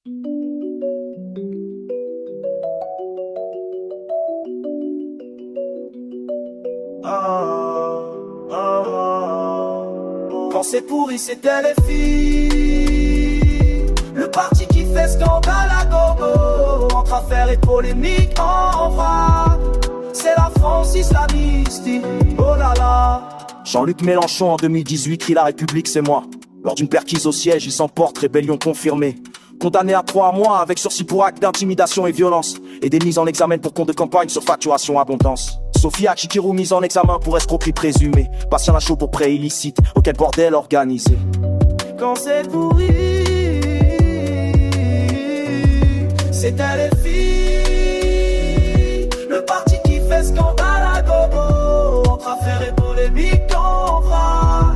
Quand c'est pourri, c'était les filles. Le parti qui fait scandale à gogo. Entre affaires et polémiques en vrac. C'est la France islamiste. Oh là là. Jean-Luc Mélenchon en 2018 crie la République c'est moi. Lors d'une perquise au siège, il s'emporte, rébellion confirmée. Condamné à 3 mois avec sursis pour acte d'intimidation et violence. Et des mises en examen pour compte de campagne sur facturation abondance. Sophia Chikirou mise en examen pour escroquerie présumée. Patient Lachaud pour prêt illicite. Auquel bordel organisé. Quand c'est pourri, c'était les filles. Le parti qui fait scandale à gogo. Entre affaires et polémiques en vrac.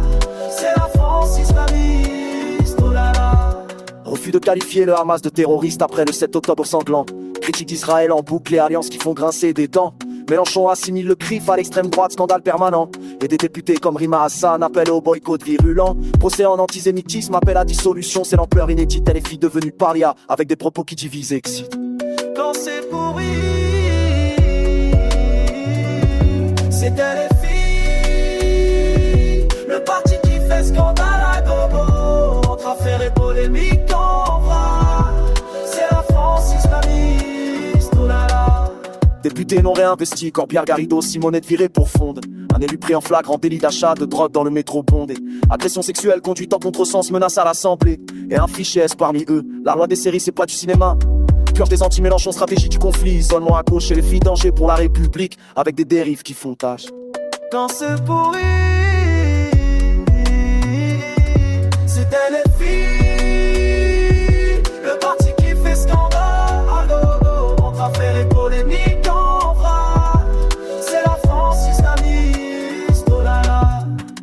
C'est la France islamiste, oh là là. Refus de qualifier le Hamas de terroriste après le 7 octobre sanglant. Critique d'Israël en boucle et alliances qui font grincer des dents. Mélenchon assimile le CRIF à l'extrême droite, scandale permanent. Et des députés comme Rima Hassan appellent au boycott virulent. Procès en antisémitisme, appel à dissolution, c'est l'ampleur inédite. Elle est fille devenue paria, avec des propos qui divisent et excitent. Quand c'est pourri, c'était les filles. Le parti qui fait scandale à gogo. Entre affaires et polémiques en vrac. C'est la France islamiste, oh là là. Député non réinvesti, Corbière Garrido, Simonette virée pour fonde. Un élu pris en flagrant délit d'achat de drogue dans le métro bondé. Agression sexuelle, conduite en contresens, menace à l'Assemblée. Et un fichier S parmi eux. La loi des séries, c'est pas du cinéma. Purge des anti-Mélenchon, stratégie du conflit. Isolement à gauche et les filles danger pour la République. Avec des dérives qui font tâche. Quand c'est pourri, c'était les filles. Le parti qui fait scandale à gogo. Entre affaires et polémiques.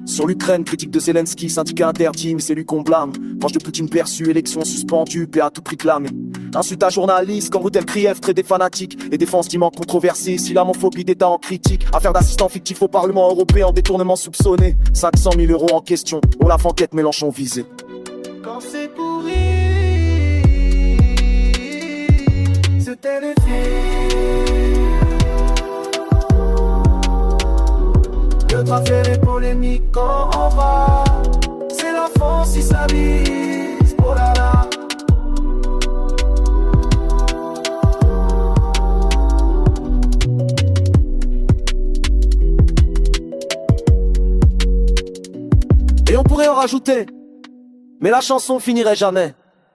Sur l'Ukraine, critique de Zelensky, syndicat interdit, mais c'est lui qu'on blâme. Proche de Poutine perçu, élection suspendue, paix à tout prix clamé. Insulte à journaliste, quand Routel Krief, trait des fanatiques. Et défense d'immenses controversée, islamophobie d'État en critique. Affaire d'assistant fictif au Parlement européen, détournement soupçonné. 500 000 € en question, Olaf enquête Mélenchon visé. Quand c'est pourri, c'était les filles. Le trafic et polémique quand on va. C'est la France islamiste, oh là là. Et on pourrait en rajouter, mais la chanson finirait jamais.